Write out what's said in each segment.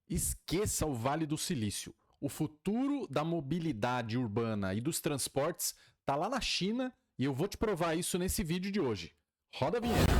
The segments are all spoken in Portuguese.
Esqueça o Vale do Silício. O futuro da mobilidade urbana e dos transportes está lá na China e eu vou te provar isso nesse vídeo de hoje. Roda a vinheta.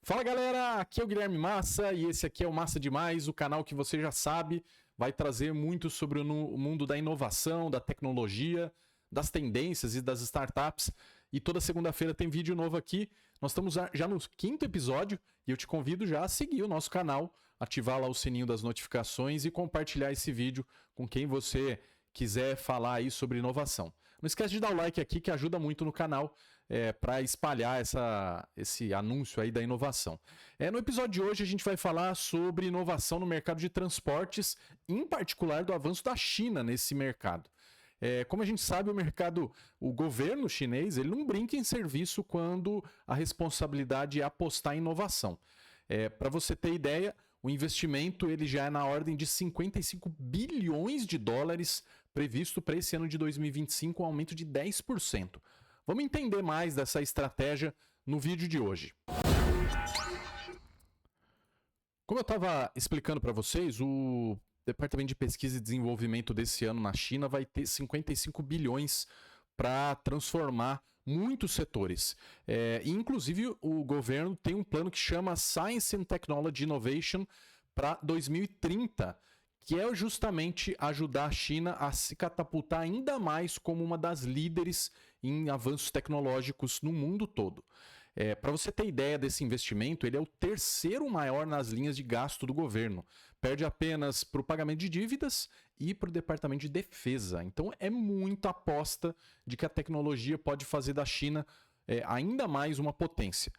Fala galera, aqui é o Guilherme Massa e esse aqui é o Massa Demais, o canal que você já sabe vai trazer muito sobre o mundo da inovação, da tecnologia, das tendências e das startups. E toda segunda-feira tem vídeo novo aqui. Nós estamos já no 5º episódio e eu te convido já a seguir o nosso canal, ativar lá o sininho das notificações e compartilhar esse vídeo com quem você quiser falar aí sobre inovação. Não esquece de dar o like aqui que ajuda muito no canal para espalhar esse anúncio aí da inovação. No episódio de hoje a gente vai falar sobre inovação no mercado de transportes, em particular do avanço da China nesse mercado. Como a gente sabe, o governo chinês, ele não brinca em serviço quando a responsabilidade é apostar em inovação. Para você ter ideia, o investimento ele já é na ordem de 55 bilhões de dólares previsto para esse ano de 2025, um aumento de 10%. Vamos entender mais dessa estratégia no vídeo de hoje. Como eu estava explicando para vocês, o Departamento de Pesquisa e Desenvolvimento desse ano na China vai ter 55 bilhões para transformar muitos setores. Inclusive, o governo tem um plano que chama Science and Technology Innovation para 2030, que é justamente ajudar a China a se catapultar ainda mais como uma das líderes em avanços tecnológicos no mundo todo. Para você ter ideia desse investimento, ele é o terceiro maior nas linhas de gasto do governo. Perde apenas para o pagamento de dívidas e para o Departamento de Defesa. Então é muita aposta de que a tecnologia pode fazer da China ainda mais uma potência.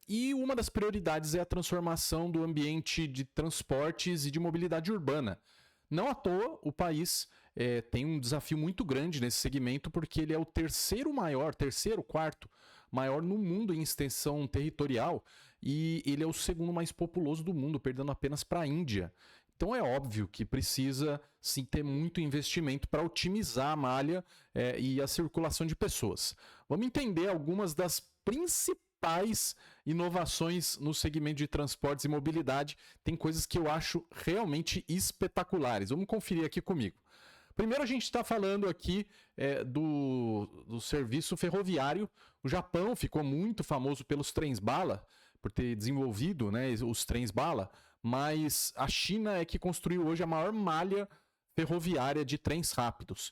E uma das prioridades é a transformação do ambiente de transportes e de mobilidade urbana. Não à toa, o país tem um desafio muito grande nesse segmento, porque ele é o quarto maior no mundo em extensão territorial e ele é o segundo mais populoso do mundo, perdendo apenas para a Índia. Então é óbvio que precisa sim ter muito investimento para otimizar a malha e a circulação de pessoas. Vamos entender algumas das principais inovações no segmento de transportes e mobilidade. Tem coisas que eu acho realmente espetaculares. Vamos conferir aqui comigo. Primeiro a gente está falando aqui do serviço ferroviário. O Japão ficou muito famoso pelos trens-bala, por ter desenvolvido, né, os trens-bala, mas a China é que construiu hoje a maior malha ferroviária de trens rápidos.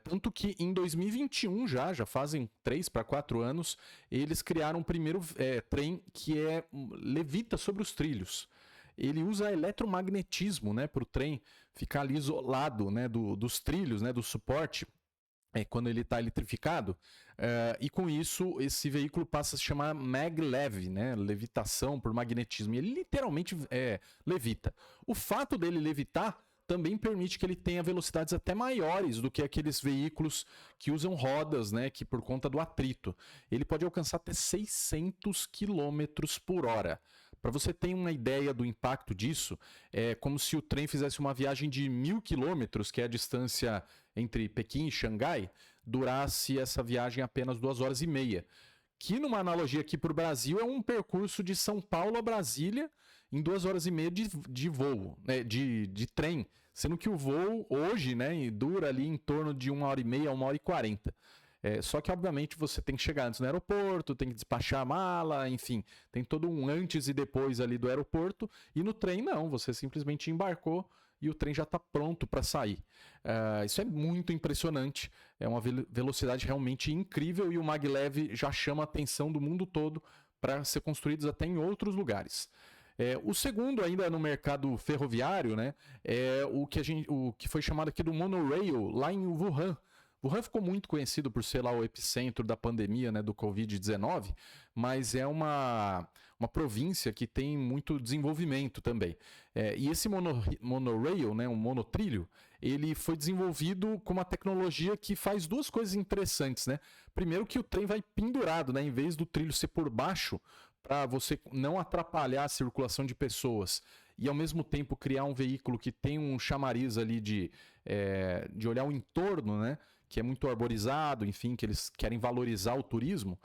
Tanto que em 2021, já fazem 3 para 4 anos, eles criaram o primeiro trem que levita sobre os trilhos. Ele usa eletromagnetismo, né, para o trem ficar ali isolado, né, dos trilhos, né, do suporte, quando ele está eletrificado, e com isso esse veículo passa a se chamar maglev, né, levitação por magnetismo, e ele literalmente levita. O fato dele levitar também permite que ele tenha velocidades até maiores do que aqueles veículos que usam rodas, né, que por conta do atrito. Ele pode alcançar até 600 km por hora. Para você ter uma ideia do impacto disso, é como se o trem fizesse uma viagem de 1.000 km, que é a distância entre Pequim e Xangai, durasse essa viagem apenas 2 horas e meia. Que numa analogia aqui para o Brasil é um percurso de São Paulo a Brasília em 2 horas e meia de voo, né, de trem, sendo que o voo hoje, né, dura ali em torno de 1 hora e meia a 1 hora e 40. Só que, obviamente, você tem que chegar antes no aeroporto, tem que despachar a mala, enfim, tem todo um antes e depois ali do aeroporto, e no trem não, você simplesmente embarcou e o trem já está pronto para sair. Isso é muito impressionante, é uma velocidade realmente incrível e o maglev já chama a atenção do mundo todo para ser construídos até em outros lugares. O segundo, ainda no mercado ferroviário, né, é o que foi chamado aqui do monorail, lá em Wuhan. Wuhan ficou muito conhecido por ser lá o epicentro da pandemia, né, do Covid-19, mas é uma província que tem muito desenvolvimento também. E esse monorail, né, um monotrilho, ele foi desenvolvido com uma tecnologia que faz duas coisas interessantes, né? Primeiro que o trem vai pendurado, né, em vez do trilho ser por baixo, para você não atrapalhar a circulação de pessoas e ao mesmo tempo criar um veículo que tem um chamariz ali de olhar o entorno, né? Que é muito arborizado, enfim, que eles querem valorizar o turismo,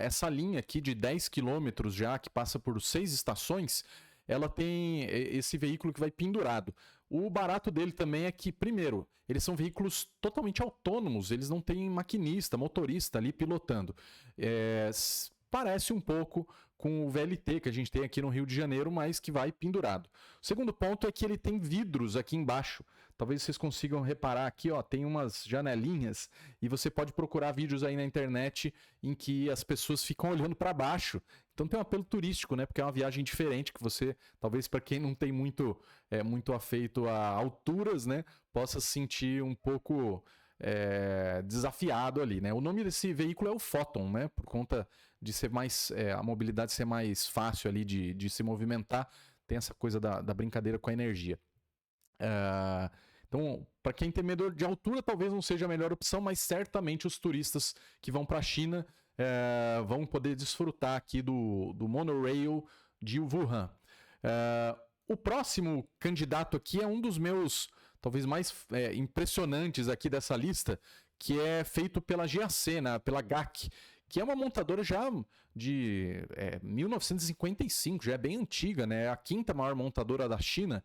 essa linha aqui de 10 quilômetros já, que passa por 6 estações, ela tem esse veículo que vai pendurado. O barato dele também é que, primeiro, eles são veículos totalmente autônomos, eles não têm maquinista, motorista ali pilotando. Parece um pouco com o VLT que a gente tem aqui no Rio de Janeiro, mas que vai pendurado. O segundo ponto é que ele tem vidros aqui embaixo. Talvez vocês consigam reparar aqui, ó, tem umas janelinhas e você pode procurar vídeos aí na internet em que as pessoas ficam olhando para baixo. Então tem um apelo turístico, né? Porque é uma viagem diferente que você, talvez para quem não tem muito afeito a alturas, né, possa se sentir um pouco desafiado ali, né? O nome desse veículo é o Photon, né? Por conta de ser mais a mobilidade ser mais fácil ali de se movimentar, tem essa coisa da brincadeira com a energia. Então, para quem tem medo de altura, talvez não seja a melhor opção, mas certamente os turistas que vão para a China vão poder desfrutar aqui do monorail de Wuhan. O próximo candidato aqui é um dos meus, talvez mais impressionantes aqui dessa lista, que é feito pela GAC, né, pela GAC, que é uma montadora já de 1955, já é bem antiga, né, é a quinta maior montadora da China.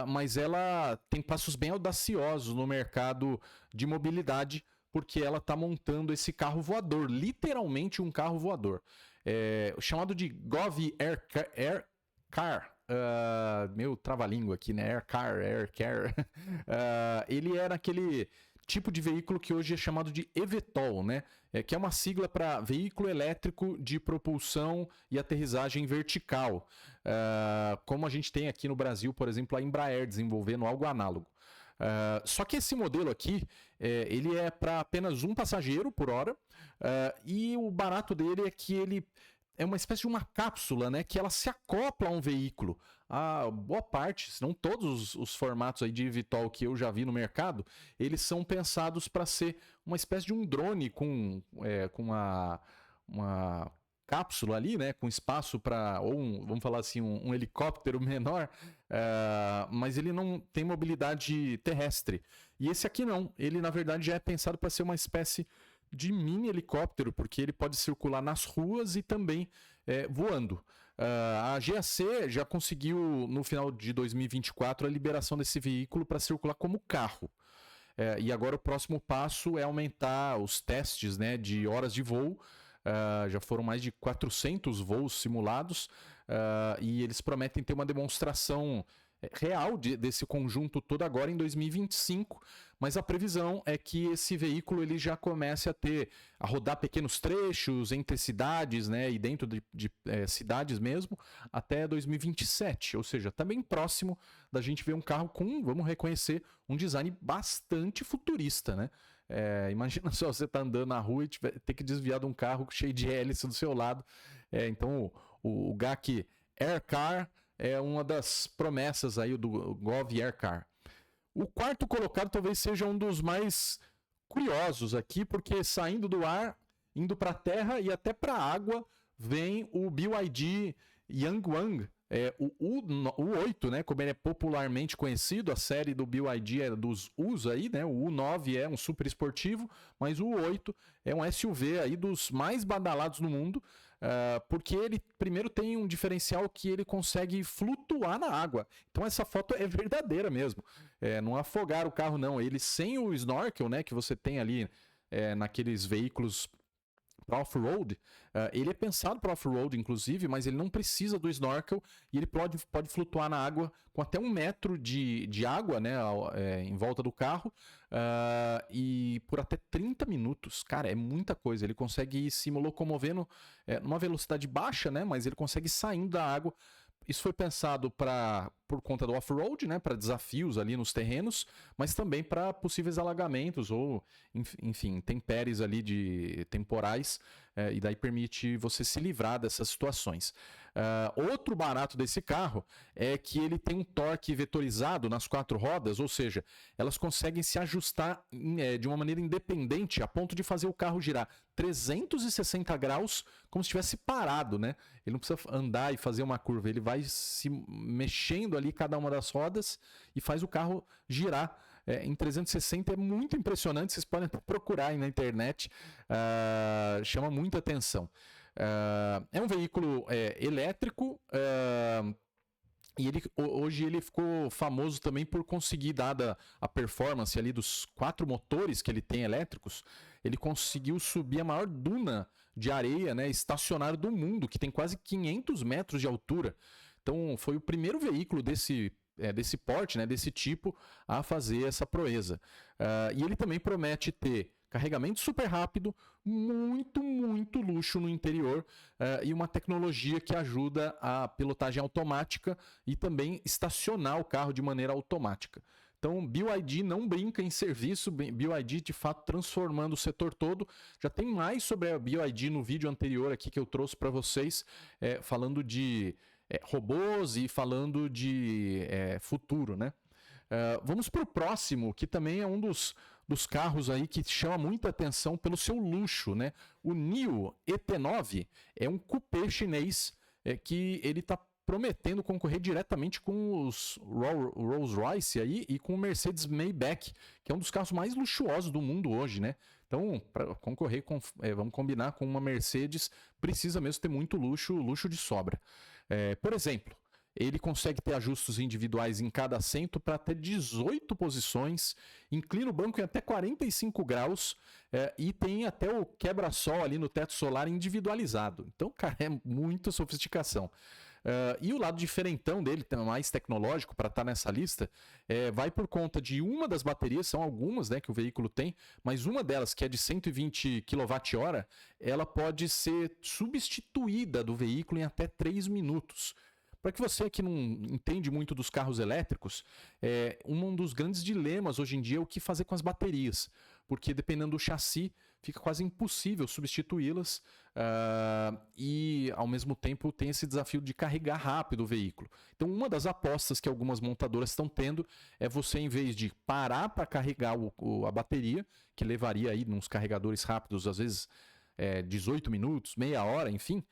Mas ela tem passos bem audaciosos no mercado de mobilidade, porque ela está montando esse carro voador, literalmente um carro voador, chamado de Gov Air Car. Meu trava-língua aqui, né? Air Car. Ele era aquele tipo de veículo que hoje é chamado de eVTOL, né? Que é uma sigla para veículo elétrico de propulsão e aterrissagem vertical, como a gente tem aqui no Brasil, por exemplo, a Embraer desenvolvendo algo análogo. Só que esse modelo aqui, ele é para apenas um passageiro por hora, e o barato dele é que ele é uma espécie de uma cápsula, né, que ela se acopla a um veículo. A boa parte, se não todos os formatos aí de eVTOL que eu já vi no mercado, eles são pensados para ser uma espécie de um drone com uma cápsula ali, né, com espaço para, ou vamos falar assim, um helicóptero menor, mas ele não tem mobilidade terrestre. E esse aqui não, ele na verdade já é pensado para ser uma espécie de mini helicóptero, porque ele pode circular nas ruas e também voando. A GAC já conseguiu, no final de 2024, a liberação desse veículo para circular como carro. E agora o próximo passo é aumentar os testes, né, de horas de voo. Já foram mais de 400 voos simulados, e eles prometem ter uma demonstração real desse conjunto todo agora em 2025, mas a previsão é que esse veículo ele já comece a rodar pequenos trechos entre cidades, né, e dentro de cidades mesmo, até 2027, ou seja, tá bem próximo da gente ver um carro com, vamos reconhecer, um design bastante futurista, né? Imagina só você tá andando na rua e ter que desviar de um carro cheio de hélice do seu lado. Então o GAC Air Car é uma das promessas aí do Gov Air Car. O quarto colocado talvez seja um dos mais curiosos aqui, porque saindo do ar, indo para a terra e até para a água, vem o BYD Yangwang, o U8, né, como ele é popularmente conhecido. A série do BYD é dos Us aí, né? O U9 é um super esportivo, mas o U8 é um SUV aí dos mais badalados no mundo, porque ele primeiro tem um diferencial que ele consegue flutuar na água. Então essa foto é verdadeira mesmo. Não afogar o carro não, ele sem o snorkel, né, que você tem ali naqueles veículos para off-road, ele é pensado para off-road inclusive, mas ele não precisa do snorkel e ele pode flutuar na água com até 1 metro de água, né, em volta do carro, e por até 30 minutos. Cara, é muita coisa. Ele consegue ir se locomovendo numa velocidade baixa, né, mas ele consegue ir saindo da água. Isso foi pensado para por conta do off-road, né, para desafios ali nos terrenos, mas também para possíveis alagamentos ou, enfim, intempéries ali de temporais, e daí permite você se livrar dessas situações. Outro barato desse carro é que ele tem um torque vetorizado nas 4 rodas, ou seja, elas conseguem se ajustar de uma maneira independente a ponto de fazer o carro girar 360 graus como se estivesse parado, né? Ele não precisa andar e fazer uma curva, ele vai se mexendo ali cada uma das rodas e faz o carro girar. Em 360 é muito impressionante, vocês podem procurar aí na internet, chama muita atenção. É um veículo elétrico, e hoje ele ficou famoso também por conseguir, dada a performance ali dos 4 motores que ele tem elétricos, ele conseguiu subir a maior duna de areia, né, estacionária do mundo, que tem quase 500 metros de altura. Então foi o primeiro veículo desse porte, né, desse tipo, a fazer essa proeza. E ele também promete ter carregamento super rápido, muito luxo no interior, e uma tecnologia que ajuda a pilotagem automática e também estacionar o carro de maneira automática. Então, BYD não brinca em serviço, BYD de fato transformando o setor todo. Já tem mais sobre a BYD no vídeo anterior aqui que eu trouxe para vocês, falando de robôs e falando de futuro, né? Vamos para o próximo, que também é um dos carros aí que chama muita atenção pelo seu luxo, né? O NIO ET9 é um cupê chinês que ele está prometendo concorrer diretamente com os Rolls-Royce aí e com o Mercedes Maybach, que é um dos carros mais luxuosos do mundo hoje, né? Então, para concorrer vamos combinar com uma Mercedes, precisa mesmo ter muito luxo de sobra. Por exemplo, ele consegue ter ajustes individuais em cada assento para até 18 posições, inclina o banco em até 45 graus e tem até o quebra-sol ali no teto solar individualizado. Então, cara, é muita sofisticação. E o lado diferentão dele, mais tecnológico para estar nessa lista, vai por conta de uma das baterias, são algumas, né, que o veículo tem, mas uma delas, que é de 120 kWh, ela pode ser substituída do veículo em até 3 minutos. Para que você que não entende muito dos carros elétricos, um dos grandes dilemas hoje em dia é o que fazer com as baterias, porque dependendo do chassi, fica quase impossível substituí-las e, ao mesmo tempo, tem esse desafio de carregar rápido o veículo. Então, uma das apostas que algumas montadoras estão tendo é você, em vez de parar para carregar a bateria, que levaria aí nos carregadores rápidos, às vezes 18 minutos, meia hora, enfim,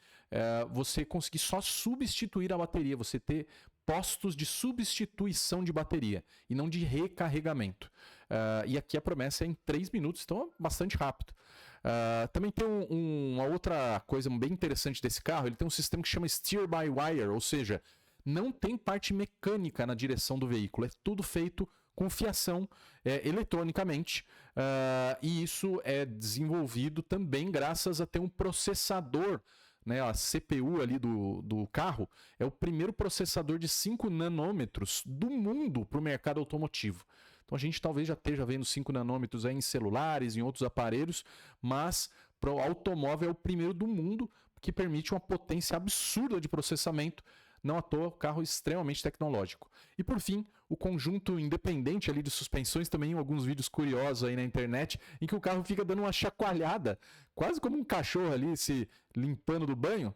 você conseguir só substituir a bateria, você ter postos de substituição de bateria e não de recarregamento. E aqui a promessa é em 3 minutos, então é bastante rápido. Também tem uma outra coisa bem interessante desse carro, ele tem um sistema que chama Steer-by-Wire, ou seja, não tem parte mecânica na direção do veículo, é tudo feito com fiação eletronicamente, e isso é desenvolvido também graças a ter um processador, né, a CPU ali do carro, é o primeiro processador de 5 nanômetros do mundo para o mercado automotivo. Então a gente talvez já esteja vendo 5 nanômetros aí em celulares, em outros aparelhos, mas para o automóvel é o primeiro do mundo que permite uma potência absurda de processamento. Não à toa, carro extremamente tecnológico. E por fim, o conjunto independente ali de suspensões, também em alguns vídeos curiosos aí na internet, em que o carro fica dando uma chacoalhada, quase como um cachorro ali se limpando do banho,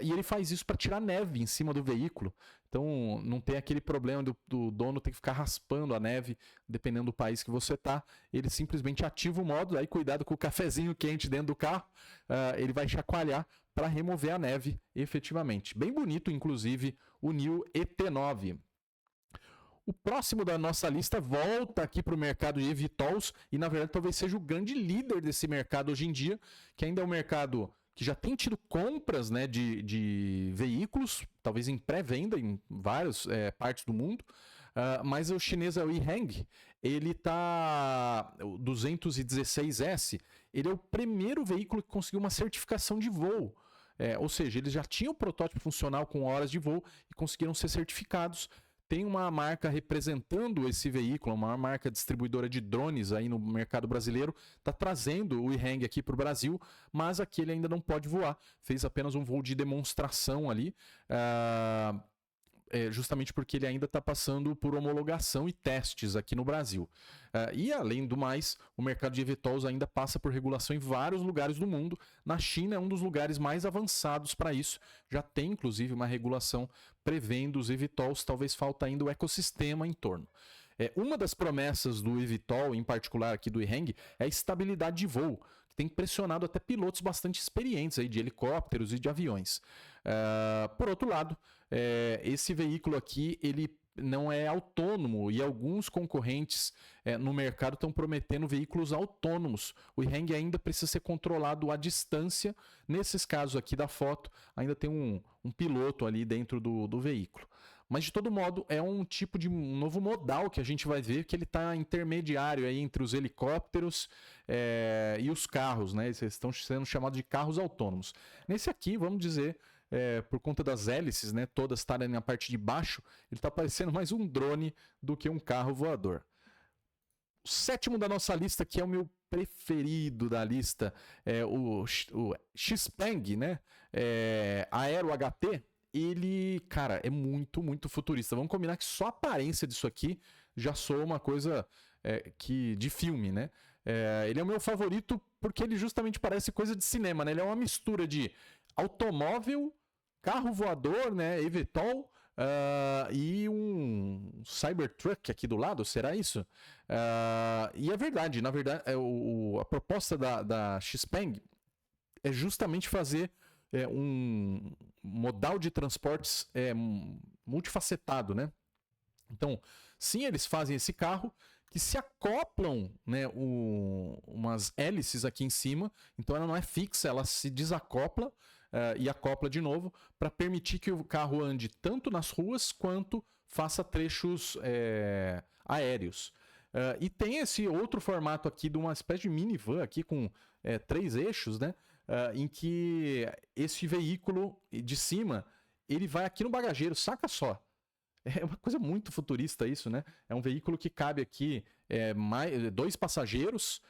e ele faz isso para tirar neve em cima do veículo. Então não tem aquele problema do dono ter que ficar raspando a neve, dependendo do país que você está. Ele simplesmente ativa o modo, aí cuidado com o cafezinho quente dentro do carro, ele vai chacoalhar para remover a neve efetivamente. Bem bonito, inclusive, o NIO ET9. O próximo da nossa lista volta aqui para o mercado de eVTOLs e, na verdade, talvez seja o grande líder desse mercado hoje em dia, que ainda é um mercado que já tem tido compras, né, de veículos, talvez em pré-venda em várias partes do mundo, mas o chinês é o Yihang, ele está, o 216S, ele é o primeiro veículo que conseguiu uma certificação de voo. Ou seja, eles já tinham o protótipo funcional com horas de voo e conseguiram ser certificados. Tem uma marca representando esse veículo, uma marca distribuidora de drones aí no mercado brasileiro, está trazendo o Yihang aqui para o Brasil, mas aqui ele ainda não pode voar, fez apenas um voo de demonstração ali. justamente porque ele ainda está passando por homologação e testes aqui no Brasil. E, além do mais, o mercado de eVTOLs ainda passa por regulação em vários lugares do mundo. Na China é um dos lugares mais avançados para isso. Já tem, inclusive, uma regulação prevendo os eVTOLs, talvez falta ainda o ecossistema em torno. Uma das promessas do eVTOL, em particular aqui do EHang, é a estabilidade de voo, que tem pressionado até pilotos bastante experientes aí de helicópteros e de aviões. Por outro lado, esse veículo aqui, ele não é autônomo e alguns concorrentes no mercado estão prometendo veículos autônomos. O EHang ainda precisa ser controlado à distância. Nesses casos aqui da foto, ainda tem um piloto ali dentro do veículo. Mas, de todo modo, é um tipo de um novo modal que a gente vai ver, que ele está intermediário aí entre os helicópteros e os carros, né? Eles estão sendo chamados de carros autônomos. Nesse aqui, vamos dizer, por conta das hélices, né, todas estarem na parte de baixo, ele está parecendo mais um drone do que um carro voador. O sétimo da nossa lista, que é o meu preferido da lista, é o Xpeng, né? Aero HT. Ele, cara, é muito, muito futurista. Vamos combinar que só a aparência disso aqui já soa uma coisa de filme, né? Ele é o meu favorito porque ele justamente parece coisa de cinema, né? Ele é uma mistura de automóvel, carro voador, né? eVTOL, e um Cybertruck aqui do lado, será isso? E é verdade, na verdade, a proposta da Xpeng é justamente fazer um modal de transportes multifacetado, né? Então, sim, eles fazem esse carro que se acoplam, né, umas hélices aqui em cima, então ela não é fixa, ela se desacopla e acopla de novo para permitir que o carro ande tanto nas ruas quanto faça trechos aéreos. E tem esse outro formato aqui de uma espécie de minivan aqui com 3 eixos, né? Em que esse veículo de cima, ele vai aqui no bagageiro, saca só. É uma coisa muito futurista isso, né? É um veículo que cabe aqui 2 passageiros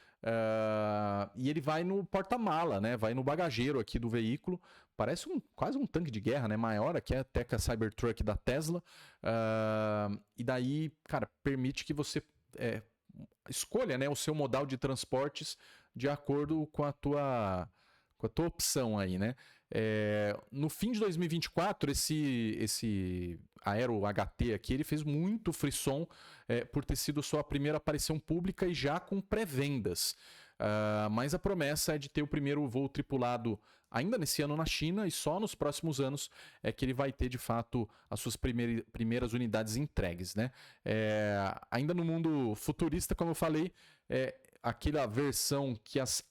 e ele vai no porta-mala, né? Vai no bagageiro aqui do veículo. Parece quase um tanque de guerra, né? Maior aqui até que a Cybertruck da Tesla. E daí, cara, permite que você escolha, né, o seu modal de transportes de acordo com a tua opção aí, né? No fim de 2024, esse Aero HT aqui, ele fez muito frisson por ter sido sua primeira aparição pública e já com pré-vendas. Mas a promessa é de ter o primeiro voo tripulado ainda nesse ano na China e só nos próximos anos é que ele vai ter, de fato, as suas primeiras unidades entregues, né? Ainda no mundo futurista, como eu falei, aquela versão que as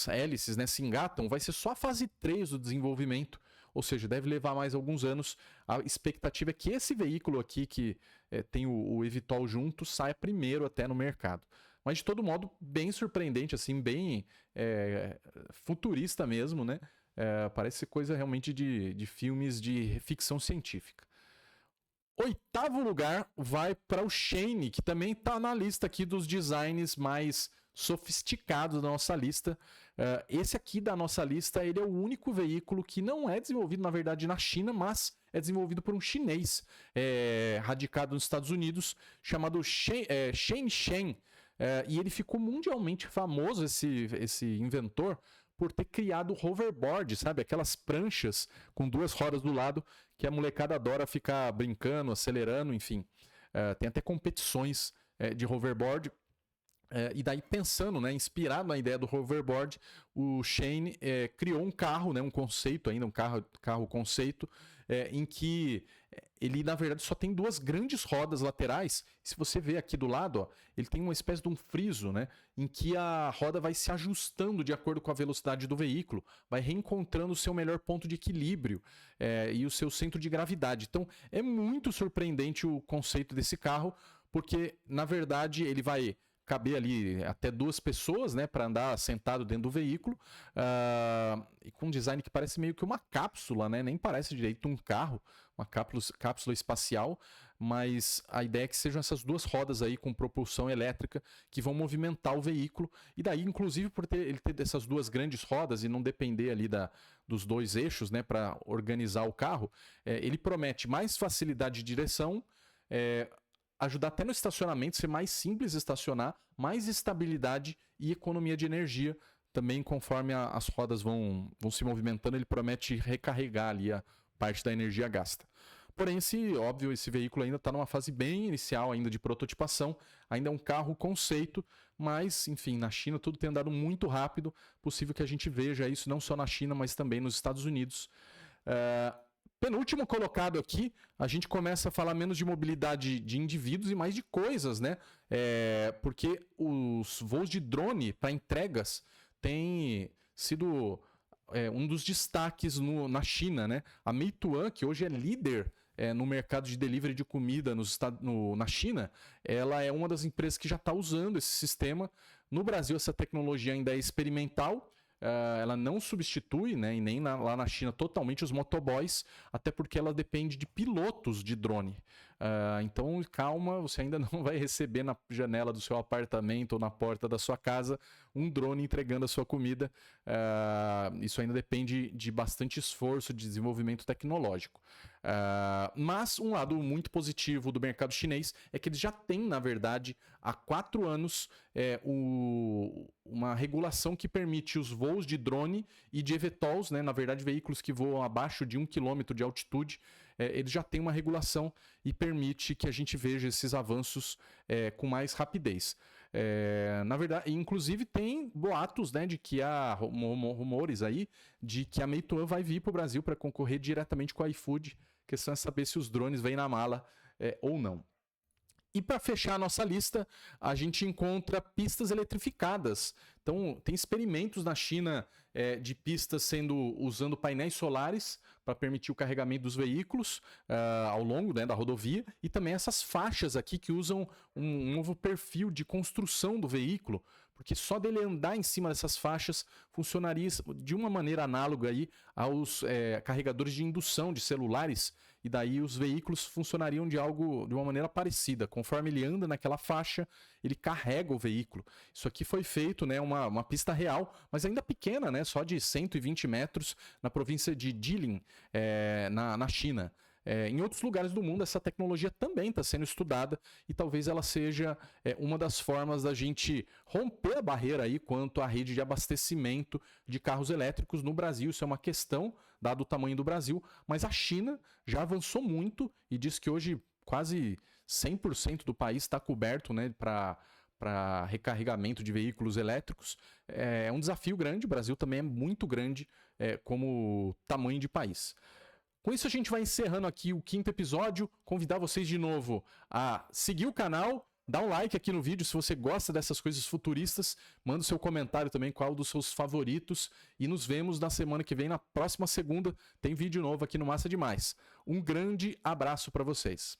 hélices, né, se engatam, vai ser só a fase 3 do desenvolvimento, ou seja, deve levar mais alguns anos. A expectativa é que esse veículo aqui, que tem o eVTOL junto, saia primeiro até no mercado. Mas, de todo modo, bem surpreendente, assim, bem futurista mesmo, né? Parece coisa realmente de filmes de ficção científica. 8º lugar vai para o Shane, que também está na lista aqui dos designs mais sofisticados da nossa lista. Esse aqui da nossa lista, ele é o único veículo que não é desenvolvido, na verdade, na China, mas é desenvolvido por um chinês radicado nos Estados Unidos, chamado Shane Shen. E ele ficou mundialmente famoso, esse inventor, por ter criado o hoverboard, sabe? Aquelas pranchas com 2 rodas do lado que a molecada adora ficar brincando, acelerando, enfim. Tem até competições de hoverboard. E daí, pensando, né, inspirado na ideia do hoverboard, o Shane criou um carro, né, um conceito ainda, um carro conceito, em que ele, na verdade, só tem 2 grandes rodas laterais. Se você ver aqui do lado, ó, ele tem uma espécie de um friso, né, em que a roda vai se ajustando de acordo com a velocidade do veículo, vai reencontrando o seu melhor ponto de equilíbrio e o seu centro de gravidade. Então, é muito surpreendente o conceito desse carro, porque, na verdade, ele vai caber ali até 2 pessoas, né, para andar sentado dentro do veículo, e com um design que parece meio que uma cápsula, né, nem parece direito um carro, uma cápsula espacial, mas a ideia é que sejam essas 2 rodas aí com propulsão elétrica que vão movimentar o veículo, e daí, inclusive, por ele ter essas 2 grandes rodas e não depender ali dos 2 eixos, né, para organizar o carro, ele promete mais facilidade de direção, ajudar até no estacionamento, ser mais simples estacionar, mais estabilidade e economia de energia. Também, conforme as rodas vão se movimentando, ele promete recarregar ali a parte da energia gasta. Porém, óbvio, esse veículo ainda está numa fase bem inicial ainda de prototipação, ainda é um carro conceito, mas, enfim, na China tudo tem andado muito rápido, possível que a gente veja isso não só na China, mas também nos Estados Unidos. Penúltimo colocado aqui, a gente começa a falar menos de mobilidade de indivíduos e mais de coisas, né? Porque os voos de drone para entregas têm sido um dos destaques na China, né? A Meituan, que hoje é líder no mercado de delivery de comida na China, ela é uma das empresas que já está usando esse sistema. No Brasil, essa tecnologia ainda é experimental. Ela não substitui, né, e nem lá na China totalmente os motoboys, até porque ela depende de pilotos de drone. Então, calma, você ainda não vai receber na janela do seu apartamento ou na porta da sua casa um drone entregando a sua comida. Isso ainda depende de bastante esforço de desenvolvimento tecnológico. Mas um lado muito positivo do mercado chinês é que eles já têm, na verdade, há 4 anos uma regulação que permite os voos de drone e de eVTOLs, né, na verdade veículos que voam abaixo de 1 km de altitude, eles já têm uma regulação e permite que a gente veja esses avanços com mais rapidez. Na verdade, inclusive tem boatos, né, de que há rumores aí de que a Meituan vai vir para o Brasil para concorrer diretamente com a iFood. A questão é saber se os drones vêm na mala ou não. E para fechar a nossa lista, a gente encontra pistas eletrificadas. Então, tem experimentos na China de pistas usando painéis solares para permitir o carregamento dos veículos ao longo, né, da rodovia. E também essas faixas aqui que usam um novo perfil de construção do veículo, porque só dele andar em cima dessas faixas funcionaria de uma maneira análoga aí aos carregadores de indução de celulares, e daí os veículos funcionariam de uma maneira parecida. Conforme ele anda naquela faixa, ele carrega o veículo. Isso aqui foi feito, né, uma pista real, mas ainda pequena, né, só de 120 metros, na província de Jilin, na China. Em outros lugares do mundo, essa tecnologia também está sendo estudada e talvez ela seja uma das formas da gente romper a barreira aí quanto à rede de abastecimento de carros elétricos no Brasil. Isso é uma questão, dado o tamanho do Brasil, mas a China já avançou muito e diz que hoje quase 100% do país está coberto, né, para recarregamento de veículos elétricos. É um desafio grande, o Brasil também é muito grande como tamanho de país. Com isso, a gente vai encerrando aqui o 5º episódio. Convidar vocês de novo a seguir o canal, dá um like aqui no vídeo se você gosta dessas coisas futuristas. Manda o seu comentário também, qual dos seus favoritos. E nos vemos na semana que vem, na próxima segunda. Tem vídeo novo aqui no Massa Demais. Um grande abraço para vocês.